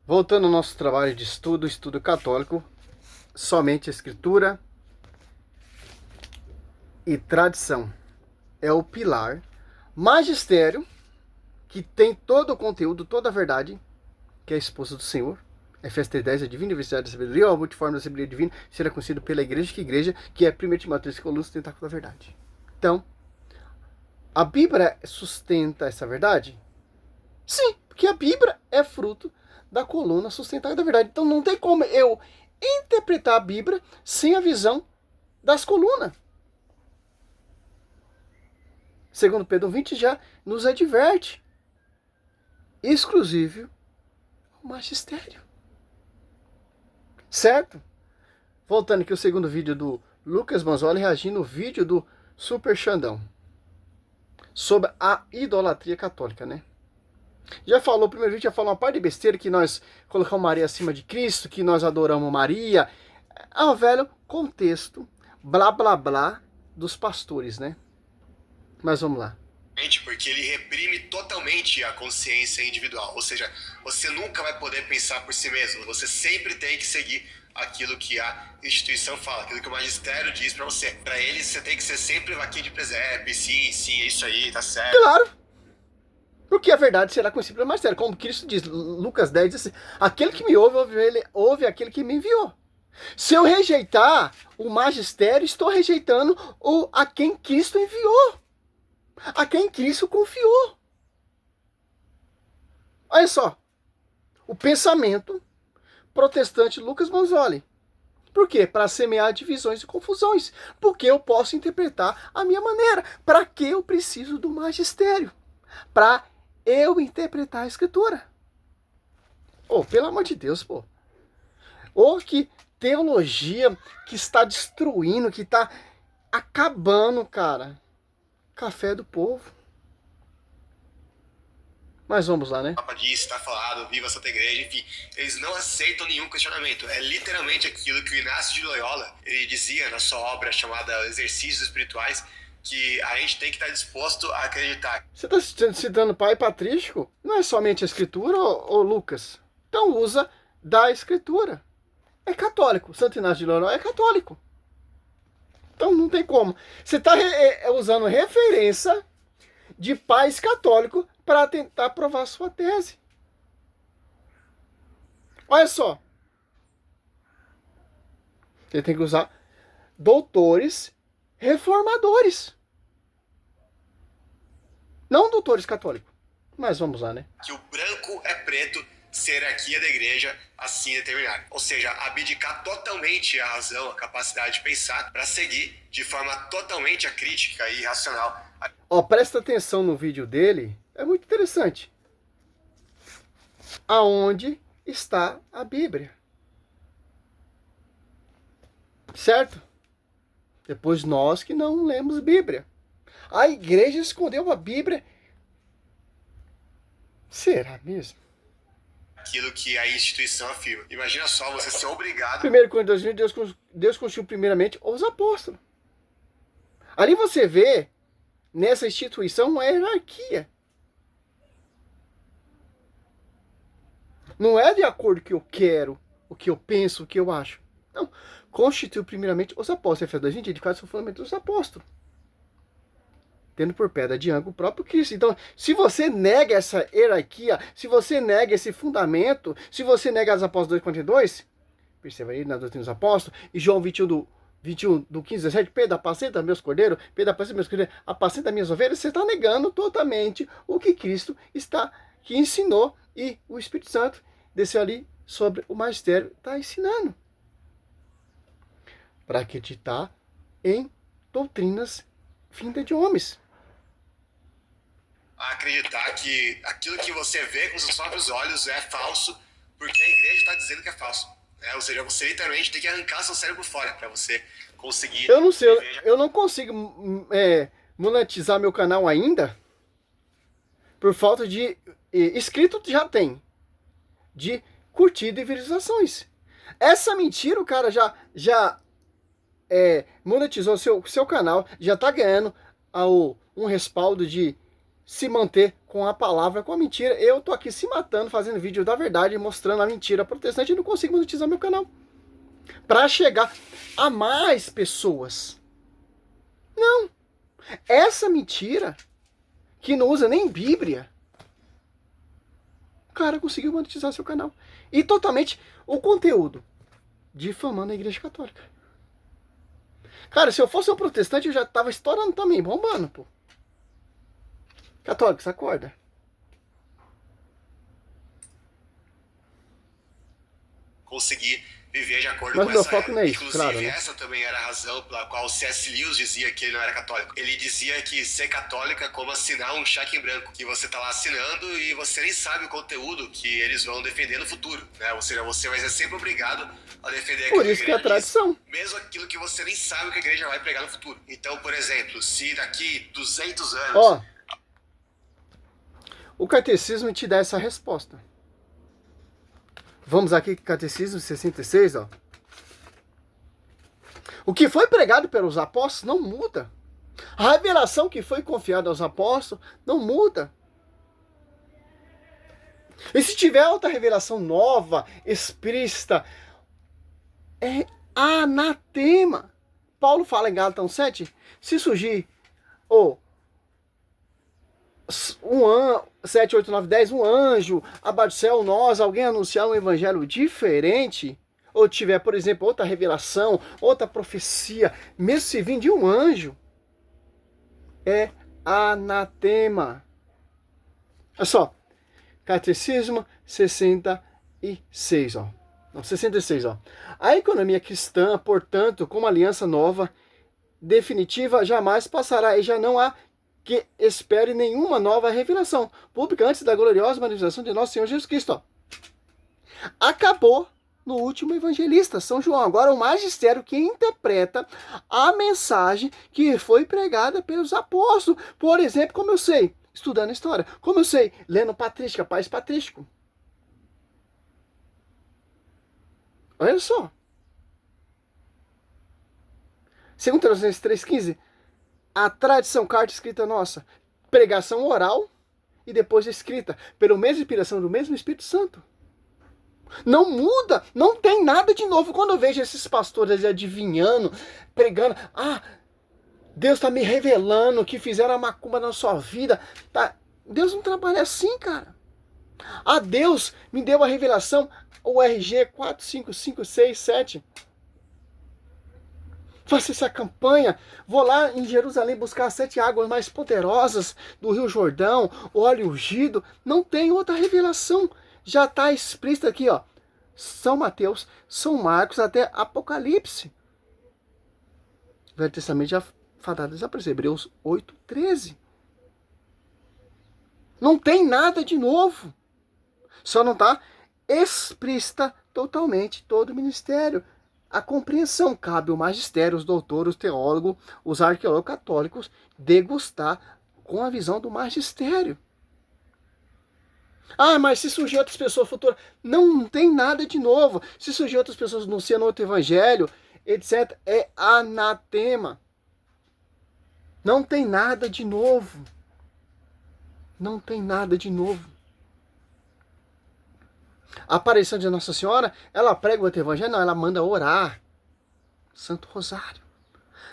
Voltando ao nosso trabalho de estudo católico, somente escritura e tradição é o pilar. Magistério, que tem todo o conteúdo, toda a verdade, que é a esposa do Senhor. Efésios 3:10, a divina universidade da sabedoria, a multiforme da sabedoria divina, será conhecido pela igreja, que é 1 Timóteo 3,1, sustentáculo da verdade. Então, a Bíblia sustenta essa verdade? Sim, porque a Bíblia é fruto da coluna sustentável da verdade. Então não tem como eu interpretar a Bíblia sem a visão das colunas. Segundo Pedro 20 já nos adverte. Exclusivo o magistério. Certo? Voltando aqui ao segundo vídeo do Lucas Manzoli reagindo ao vídeo do Super Xandão. Sobre a idolatria católica, né? Já falou, o primeiro vídeo já falou uma parte de besteira, que nós colocamos Maria acima de Cristo, que nós adoramos Maria. É um velho contexto, blá blá blá, dos pastores, né? Mas vamos lá. Porque ele reprime totalmente a consciência individual. Ou seja, você nunca vai poder pensar por si mesmo. Você sempre tem que seguir aquilo que a instituição fala, aquilo que o magistério diz pra você. Pra ele, você tem que ser sempre vaquinha de presépio. Sim, é isso aí, tá certo. Claro! Porque a verdade será conhecida pelo magistério. Como Cristo diz, Lucas 10 diz assim, aquele que me ouve, ouve aquele que me enviou. Se eu rejeitar o magistério, estou rejeitando a quem Cristo enviou. A quem Cristo confiou. Olha só. O pensamento protestante Lucas Manzoli. Por quê? Para semear divisões e confusões. Porque eu posso interpretar a minha maneira. Para que eu preciso do magistério? Para eu interpretar a escritura. Oh, pelo amor de Deus, pô. Ou que teologia que está destruindo, que está acabando, cara. Café do povo. Mas vamos lá, né? O Papa disse, está falado, viva a Santa Igreja, enfim. Eles não aceitam nenhum questionamento. É literalmente aquilo que o Inácio de Loyola ele dizia na sua obra chamada Exercícios Espirituais, que a gente tem que estar disposto a acreditar. Você está citando pai patrístico? Não é somente a escritura, ô Lucas? Então usa da escritura. É católico. Santo Inácio de Loyola é católico. Então não tem como. Você está usando referência de pais católicos para tentar provar sua tese. Olha só. Você tem que usar doutores reformadores. Não doutores católicos. Mas vamos lá, né? Que o branco é preto, hierarquia da igreja assim determinar. Ou seja, abdicar totalmente a razão, a capacidade de pensar para seguir de forma totalmente a crítica e racional. Ó, presta atenção no vídeo dele, é muito interessante. Aonde está a Bíblia? Certo? Depois nós que não lemos Bíblia. A igreja escondeu a Bíblia. Será mesmo? Aquilo que a instituição afirma. Imagina só você ser obrigado. Primeiro Coríntios, Deus constituiu primeiramente os apóstolos. Ali você vê nessa instituição uma hierarquia. Não é de acordo com o que eu quero, o que eu penso, o que eu acho. Não. Constituiu primeiramente os apóstolos. Efésios 2:20, edificados sobre o fundamento dos apóstolos. Tendo por pedra de ângulo o próprio Cristo. Então, se você nega essa hierarquia, se você nega esse fundamento, se você nega as apóstolos 2:42, perceba aí na doutrina dos apóstolos, e João 21 do 15:17, Pedro, apacenta meus cordeiros, Pedro, apacenta meus cordeiros, apacenta minhas ovelhas, você está negando totalmente o que Cristo que ensinou, e o Espírito Santo desceu ali sobre o magistério, está ensinando. Para acreditar em doutrinas vindas de homens. Acreditar que aquilo que você vê com seus próprios olhos é falso, porque a igreja está dizendo que é falso. Ou seja, você literalmente tem que arrancar seu cérebro fora para você conseguir. Eu não sei, eu não consigo monetizar meu canal ainda por falta de inscrito já tem, de curtida e visualizações. Essa mentira o cara já monetizou seu canal, já tá ganhando um respaldo de se manter com a palavra, com a mentira. Eu tô aqui se matando, fazendo vídeo da verdade, mostrando a mentira protestante e não consigo monetizar meu canal. Para chegar a mais pessoas. Não. Essa mentira, que não usa nem Bíblia, o cara conseguiu monetizar seu canal. E totalmente o conteúdo difamando a Igreja Católica. Cara, se eu fosse um protestante, eu já tava estourando também, bombando, pô. Católicos, acorda. Conseguir viver de acordo Mas com meu essa foco não é isso, Inclusive, claro, né? essa também era a razão pela qual C.S. Lewis dizia que ele não era católico. Ele dizia que ser católico é como assinar um cheque em branco, que você tá lá assinando e você nem sabe o conteúdo que eles vão defender no futuro, né? Ou seja, você vai ser sempre obrigado a defender aquilo Por isso que é a tradição. mesmo aquilo que você nem sabe o que a igreja vai pregar no futuro. Então, por exemplo, se daqui 200 anos... Ó, o catecismo te dá essa resposta. Vamos aqui, Catecismo 66, ó. O que foi pregado pelos apóstolos não muda. A revelação que foi confiada aos apóstolos não muda. E se tiver outra revelação nova, explícita, é anatema. Paulo fala em Gálatas 7, se surgir, 7, 8, 9, 10, um anjo, abaixo do céu, nós, alguém anunciar um evangelho diferente, ou tiver, por exemplo, outra revelação, outra profecia, mesmo se vir de um anjo, é anatema. Olha só, Catecismo 66, ó. Não, 66, ó. A economia cristã, portanto, como aliança nova, definitiva, jamais passará e já não há que espere nenhuma nova revelação pública antes da gloriosa manifestação de nosso Senhor Jesus Cristo. Ó. Acabou no último evangelista, São João. Agora o magistério que interpreta a mensagem que foi pregada pelos apóstolos. Por exemplo, como eu sei, estudando história. Como eu sei, lendo patrística, pais patrístico. Olha só. 2 Tessalonicenses 3,15. A tradição, carta escrita nossa, pregação oral e depois escrita, pela mesma inspiração do mesmo Espírito Santo. Não muda, não tem nada de novo. Quando eu vejo esses pastores adivinhando, pregando, Deus está me revelando que fizeram a macumba na sua vida. Tá? Deus não trabalha assim, cara. Deus me deu a revelação, o RG 45567. Faça essa campanha, vou lá em Jerusalém buscar as 7 águas mais poderosas do Rio Jordão, o óleo ungido. Não tem outra revelação. Já está explícito aqui, ó. São Mateus, São Marcos, até Apocalipse. O Velho Testamento já fadado desapareceu. Hebreus 8:13. Não tem nada de novo. Só não está explícita totalmente todo o ministério. A compreensão cabe ao magistério, os doutores, os teólogos, os arqueólogos católicos degustar com a visão do magistério. Mas se surgir outras pessoas futuras, não tem nada de novo. Se surgir outras pessoas anunciando outro evangelho, etc., é anatema. Não tem nada de novo. Não tem nada de novo. A aparição de Nossa Senhora, ela prega o outro evangelho? Não, ela manda orar. Santo Rosário.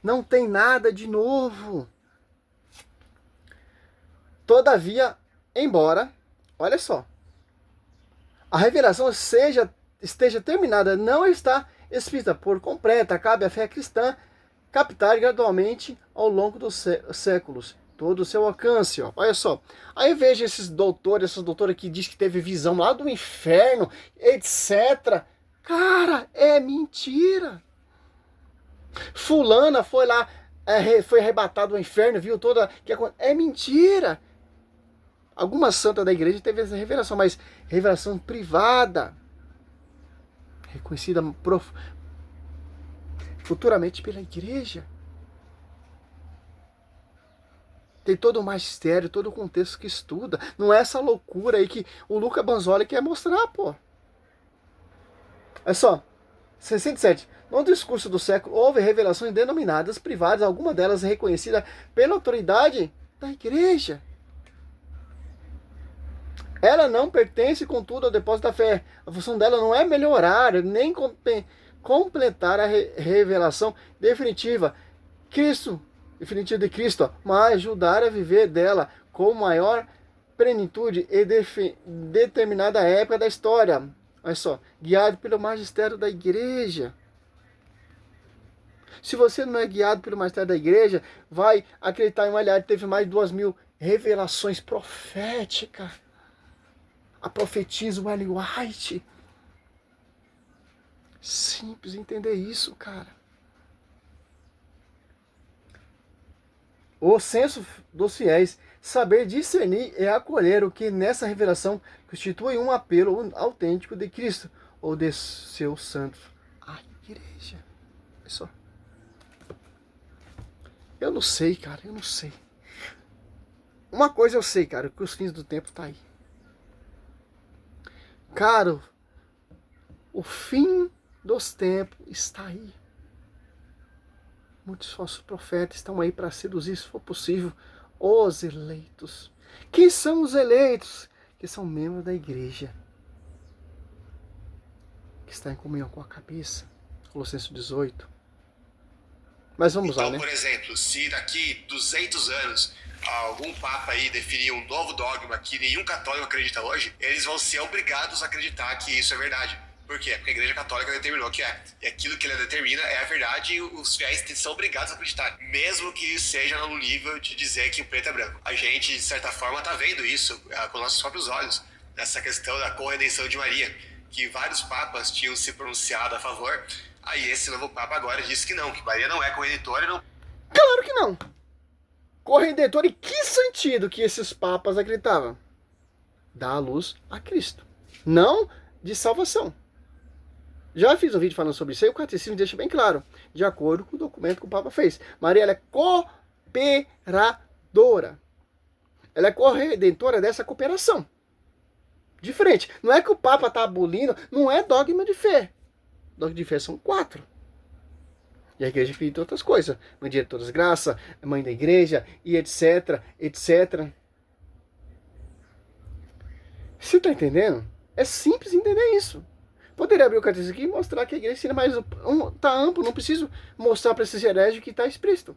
Não tem nada de novo. Todavia, embora, olha só, a revelação esteja terminada, não está explícita por completa, cabe à fé cristã captar gradualmente ao longo dos séculos todo o seu alcance, ó. Olha só. Aí eu vejo esses doutores, essas doutoras que diz que teve visão lá do inferno, etc. Cara, é mentira. Fulana foi lá, foi arrebatado ao inferno, viu toda... É mentira. Alguma santa da igreja teve essa revelação, mas revelação privada. Reconhecida futuramente pela igreja. Tem todo o magistério, todo o contexto que estuda. Não é essa loucura aí que o Luca Banzoli quer mostrar, pô. É só, 67. No discurso do século, houve revelações denominadas privadas, alguma delas reconhecida pela autoridade da igreja. Ela não pertence, contudo, ao depósito da fé. A função dela não é melhorar, nem completar a revelação definitiva. Definitivo de Cristo, mas ajudar a viver dela com maior plenitude e determinada época da história. Olha só, guiado pelo magistério da igreja. Se você não é guiado pelo magistério da igreja, vai acreditar em uma aliada que teve mais de 2.000 revelações proféticas. A profetisa Ellen White. Simples entender isso, cara. O senso dos fiéis, saber discernir e acolher o que nessa revelação constitui um apelo autêntico de Cristo ou de seus santos. A igreja. É só. Eu não sei, cara, eu não sei. Uma coisa eu sei, cara, que os fins do tempo tá aí. Cara, o fim dos tempos está aí. Muitos falsos profetas estão aí para seduzir, se for possível, os eleitos. Quem são os eleitos? Que são membros da igreja. Que está em comunhão com a cabeça. Colossenses 18. Mas vamos lá, né? Por exemplo, se daqui 200 anos algum papa aí definir um novo dogma que nenhum católico acredita hoje, eles vão ser obrigados a acreditar que isso é verdade. Por quê? Porque a Igreja Católica determinou que é. E aquilo que ela determina é a verdade e os fiéis são obrigados a acreditar. Mesmo que seja no nível de dizer que o preto é branco. A gente, de certa forma, está vendo isso com nossos próprios olhos. Nessa questão da corredenção de Maria. Que vários papas tinham se pronunciado a favor. Aí esse novo papa agora disse que não. Que Maria não é corredentora e não... Claro que não. Corredentora, em que sentido que esses papas acreditavam? Dar a luz a Cristo. Não de salvação. Já fiz um vídeo falando sobre isso e o catecismo deixa bem claro, de acordo com o documento que o Papa fez. Maria ela é cooperadora. Ela é corredentora dessa cooperação. Diferente. Não é que o Papa está abolindo, não é dogma de fé. Dogma de fé são 4. E a igreja acredita em outras coisas. Mãe de todas as graças, mãe da igreja, e etc, etc. Você está entendendo? É simples entender isso. Poderia abrir o catecismo aqui e mostrar que a igreja ensina mais tá amplo, não preciso mostrar para esses hereges que está explícito.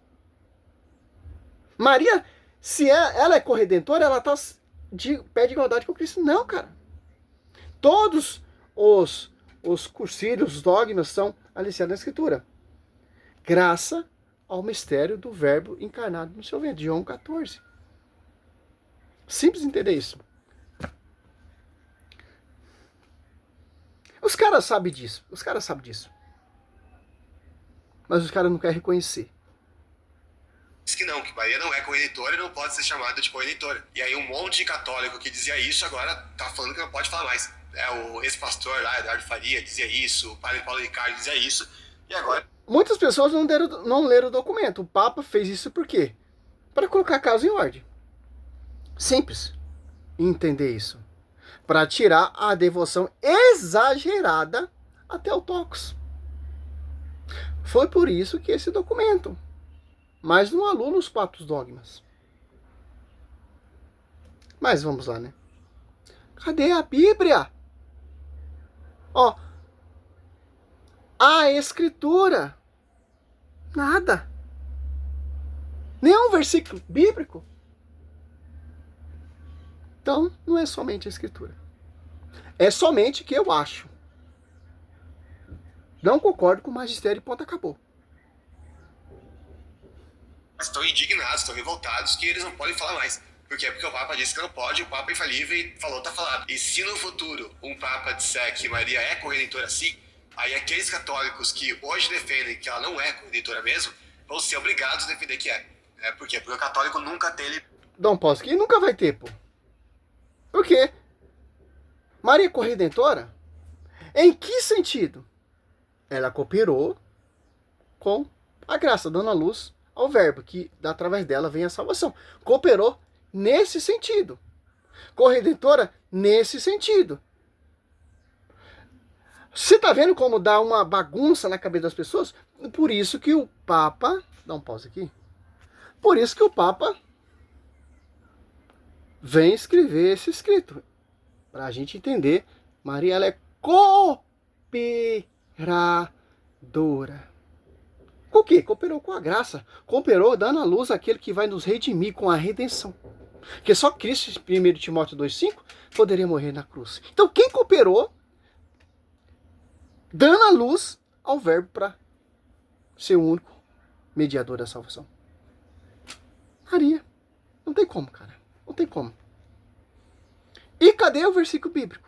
Maria, se ela é corredentora, ela está de pé de igualdade com Cristo. Não, cara. Todos os cursílios, os dogmas são alicerces na Escritura. Graça ao mistério do verbo encarnado no seu ventre. João 14. Simples entender isso. Os caras sabem disso. Mas os caras não querem reconhecer. Diz que não, que Maria não é corredentora e não pode ser chamada de corredentora. E aí um monte de católico que dizia isso agora tá falando que não pode falar mais. O ex-pastor lá, Eduardo Faria, dizia isso, o padre Paulo Ricardo dizia isso. E agora... Muitas pessoas não leram o documento. O Papa fez isso por quê? Para colocar a casa em ordem. Simples. Entender isso. Para tirar a devoção exagerada a Theotokos. Foi por isso que esse documento. Mas não anula os 4 dogmas. Mas vamos lá, né? Cadê a Bíblia? Ó. A Escritura. Nada. Nenhum versículo bíblico. Então, não é somente a Escritura. É somente que eu acho. Não concordo com o magistério e ponto, acabou. Estão indignados, estão revoltados que eles não podem falar mais. Por quê? Porque o Papa disse que não pode, o Papa é infalível e falou, tá falado. E se no futuro um Papa disser que Maria é corredentora sim, aí aqueles católicos que hoje defendem que ela não é corredentora mesmo, vão ser obrigados a defender que é. Por quê? Porque o católico nunca teve... Dom Bosco, e nunca vai ter, pô. Por quê? Maria é corredentora? Em que sentido? Ela cooperou com a graça, dando a luz ao verbo, que através dela vem a salvação. Cooperou nesse sentido. Corredentora nesse sentido. Você tá vendo como dá uma bagunça na cabeça das pessoas? Por isso que o Papa... Dá um pause aqui. Por isso que o Papa vem escrever esse escrito. Para a gente entender, Maria ela é cooperadora. Com o quê? Cooperou com a graça. Cooperou dando à luz aquele que vai nos redimir com a redenção. Porque só Cristo, 1 Timóteo 2,5, poderia morrer na cruz. Então quem cooperou dando a luz ao verbo para ser o único mediador da salvação? Maria. Não tem como, cara. Não tem como. E cadê o versículo bíblico?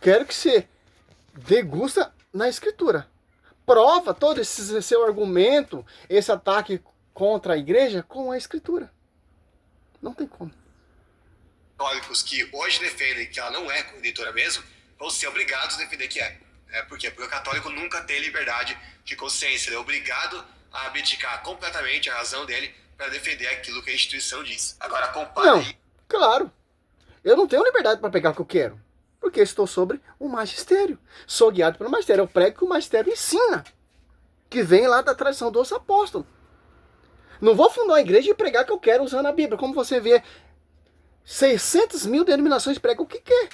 Quero que você degusta na escritura. Prova todo esse seu argumento, esse ataque contra a igreja com a escritura. Não tem como. Católicos que hoje defendem que ela não é corredentora mesmo, vão ser obrigados a defender que é. Por quê? Porque o católico nunca tem liberdade de consciência. Ele é obrigado a abdicar completamente a razão dele para defender aquilo que a instituição diz. Agora, compare... Não, claro. Eu não tenho liberdade para pegar o que eu quero. Porque eu estou sobre o magistério. Sou guiado pelo magistério. Eu prego que o magistério ensina. Que vem lá da tradição dos apóstolos. Não vou fundar uma igreja e pregar o que eu quero usando a Bíblia. Como você vê, 600 mil denominações pregam o que quer.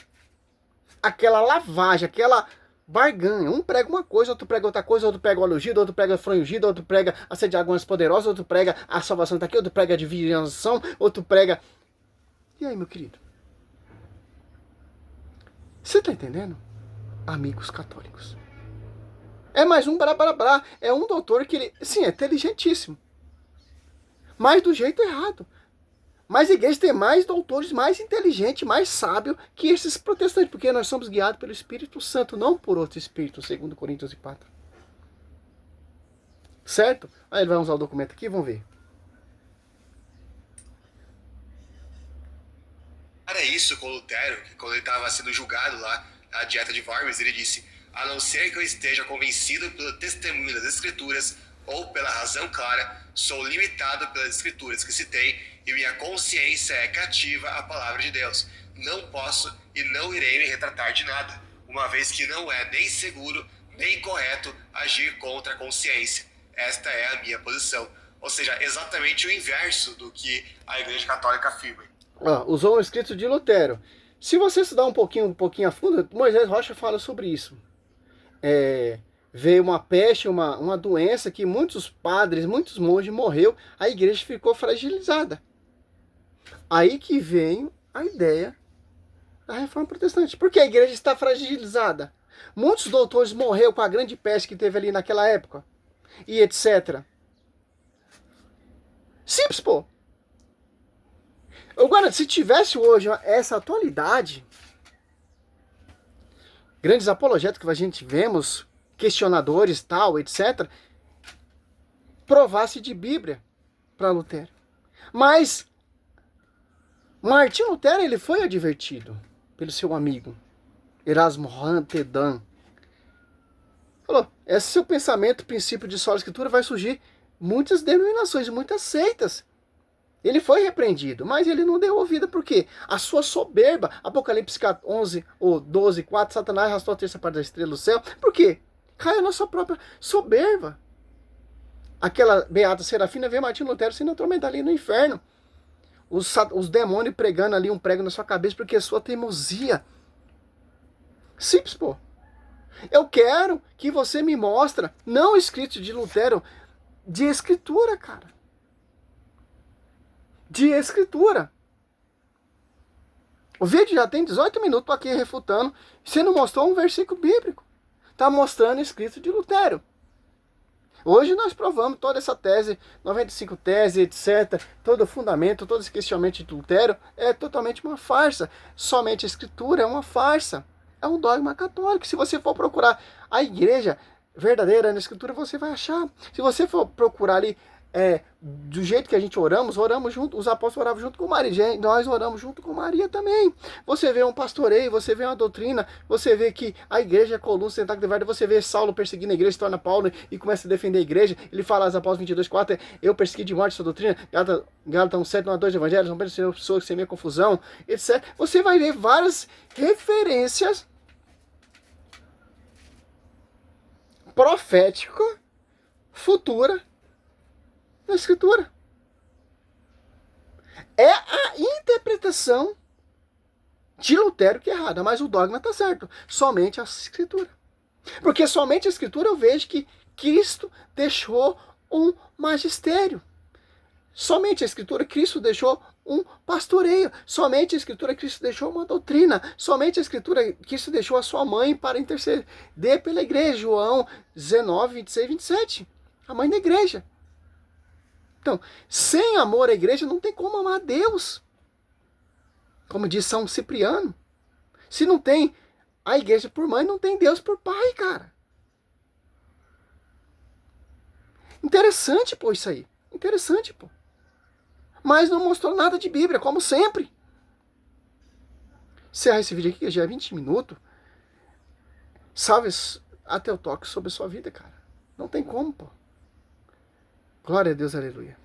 Aquela lavagem, aquela barganha. Um prega uma coisa, outro prega outra coisa, outro prega o óleo ungido, outro prega fronho ungido, outro prega a sede de águas poderosas, outro prega a salvação está aqui, outro prega a divinação, outro prega... E aí, meu querido? Você tá entendendo? Amigos católicos. É mais um brá. É um doutor que ele, sim, é inteligentíssimo. Mas do jeito errado. Mas a igreja tem mais doutores, mais inteligentes, mais sábios que esses protestantes. Porque nós somos guiados pelo Espírito Santo, não por outro Espírito, segundo Coríntios 4. Certo? Aí ele vai usar o documento aqui, vamos ver. Era isso com Lutero, que quando ele estava sendo julgado lá na dieta de Worms, ele disse: a não ser que eu esteja convencido pelo testemunho das Escrituras ou pela razão clara, sou limitado pelas Escrituras que citei e minha consciência é cativa à palavra de Deus. Não posso e não irei me retratar de nada, uma vez que não é nem seguro nem correto agir contra a consciência. Esta é a minha posição. Ou seja, exatamente o inverso do que a Igreja Católica afirma. Usou um escrito de Lutero. Se você estudar um pouquinho a fundo, Moisés Rocha fala sobre isso. Veio uma peste, uma doença que muitos padres, muitos monges morreu, a igreja ficou fragilizada. Aí que vem a ideia da reforma protestante. Por que a igreja está fragilizada? Muitos doutores morreram com a grande peste que teve ali naquela época. E etc. Simples, pô. Agora, se tivesse hoje essa atualidade, grandes apologéticos que a gente vemos, questionadores, tal, etc., provasse de Bíblia para Lutero. Mas Martinho Lutero, ele foi advertido pelo seu amigo Erasmo Rotterdam. Falou: esse seu pensamento, princípio de sola escritura, vai surgir muitas denominações, muitas seitas. Ele foi repreendido, mas ele não deu ouvido, por quê? A sua soberba, Apocalipse 11, ou 12, 4, Satanás arrastou a terça parte da estrela do céu. Por quê? Caiu na sua própria soberba. Aquela beata serafina vê Martinho Lutero sendo atormentado ali no inferno. Os demônios pregando ali um prego na sua cabeça porque é sua teimosia. Simples, pô. Eu quero que você me mostre, não escrito de Lutero, de escritura, cara. De escritura. O vídeo já tem 18 minutos, tô aqui refutando. Você não mostrou um versículo bíblico. Tá mostrando escrito de Lutero. Hoje nós provamos toda essa tese, 95 tese, etc. Todo o fundamento, todo esse questionamento de Lutero é totalmente uma farsa. Somente a escritura é uma farsa. É um dogma católico. Se você for procurar a igreja verdadeira na escritura, você vai achar. Se você for procurar ali, do jeito que a gente oramos junto, os apóstolos oravam junto com Maria, nós oramos junto com Maria também. Você vê um pastoreio, você vê uma doutrina, você vê que a igreja é coluna, tentáculo de verdade, você vê Saulo perseguindo a igreja, se torna Paulo e começa a defender a igreja. Ele fala aos apóstolos 22:4, eu persegui de morte essa doutrina, Gálatas 1:7, não há dois evangelhos, não pensa pessoas que semeiam confusão, etc. Você vai ver várias referências proféticas, futura, na escritura. É a interpretação de Lutero que é errada, mas o dogma está certo. Somente a Escritura. Porque somente a Escritura eu vejo que Cristo deixou um magistério. Somente a Escritura Cristo deixou um pastoreio. Somente a Escritura Cristo deixou uma doutrina. Somente a Escritura Cristo deixou a sua mãe para interceder pela igreja. João 19, 26, 27. A mãe da igreja. Então, sem amor à igreja não tem como amar a Deus. Como diz São Cipriano. Se não tem a igreja por mãe, não tem Deus por pai, cara. Interessante, pô, isso aí. Interessante, pô. Mas não mostrou nada de Bíblia, como sempre. Encerrar esse vídeo aqui, que já é 20 minutos. Salve até o toque sobre a sua vida, cara. Não tem como, pô. Glória a Deus, aleluia.